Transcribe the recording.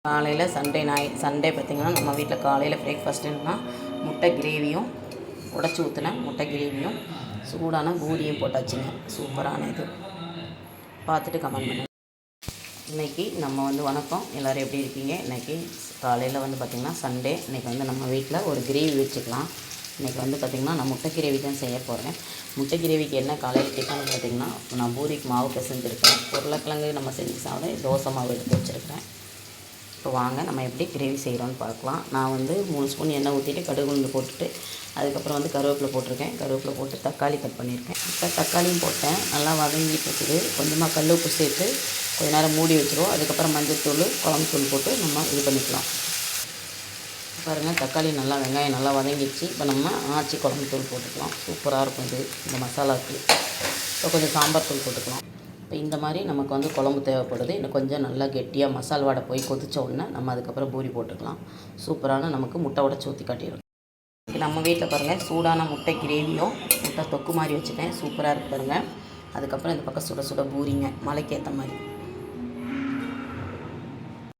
காலையில் சண்டே பார்த்திங்கன்னா நம்ம வீட்டில் காலையில் பிரேக்ஃபாஸ்ட்டுன்னா முட்டை கிரேவியும் உடச்சி ஊற்றின முட்டை கிரேவியும் சூடான பூரியும் போட்டாச்சுங்க. சூப்பரான இது பார்த்துட்டு கமெண்ட் பண்ணுங்கள். இன்றைக்கி நம்ம வணக்கம், எல்லோரும் எப்படி இருக்கீங்க? இன்றைக்கி காலையில் பார்த்திங்கன்னா சண்டே. இன்றைக்கி நம்ம வீட்டில் ஒரு கிரேவி வச்சுக்கலாம். இன்றைக்கி பார்த்திங்கன்னா நான் முட்டை கிரேவி தான் செய்ய போகிறேன். முட்டை கிரேவிக்கு என்ன காலையில் டிஃபன் பார்த்திங்கன்னா நான் பூரிக்கு மாவு பிசைஞ்சிருக்கேன். உருளைக்கிழங்கு நம்ம செஞ்சு சாப்பிட தோசை மாவு எடுத்து வச்சுருக்கேன். இப்போ வாங்க நம்ம எப்படி கிரேவி செய்கிறோன்னு பார்க்கலாம். நான் 3 ஸ்பூன் எண்ணெய் ஊற்றிட்டு கடுகு உளுந்து போட்டுட்டு அதுக்கப்புறம் கருவேப்பிலை போட்டிருக்கேன். கருவேப்பிலை போட்டு தக்காளி கட் பண்ணியிருக்கேன். இப்போ தக்காளியும் போட்டேன், நல்லா வதங்கிட்டு இருக்குது. கொஞ்சமாக கல் உப்பு சேர்த்து கொஞ்ச நேரம் மூடி வச்சுருவோம். அதுக்கப்புறம் மஞ்சள்தூள் குழம்பு தூள் போட்டு நம்ம இது பண்ணிக்கலாம். பாருங்கள், தக்காளி நல்லா வெங்காயம் நல்லா வதங்கிடுச்சு. இப்போ நம்ம ஆச்சி குழம்பு தூள் போட்டுக்கலாம். சூப்பராக இருக்கும் இது இந்த மசாலாவுக்கு. இப்போ கொஞ்சம் சாம்பார் தூள் போட்டுக்கலாம். இப்போ இந்த மாதிரி நமக்கு குழம்பு தேவைப்படுது. இன்னும் கொஞ்சம் நல்லா கெட்டியாக மசால் வாடை போய் கொதித்த உடனே நம்ம அதுக்கப்புறம் பூரி போட்டுக்கலாம். சூப்பரான நமக்கு முட்டை உடச்சி ஊற்றி காட்டிடும். நம்ம வீட்டில் பாருங்கள், சூடான முட்டை கிரேவியும் முட்டை தொக்கு மாதிரி வச்சுட்டேன். சூப்பராக இருக்குது பாருங்கள். அதுக்கப்புறம் இந்த பக்கம் சுட சுட பூரிங்க, மலைக்கு ஏற்ற மாதிரி.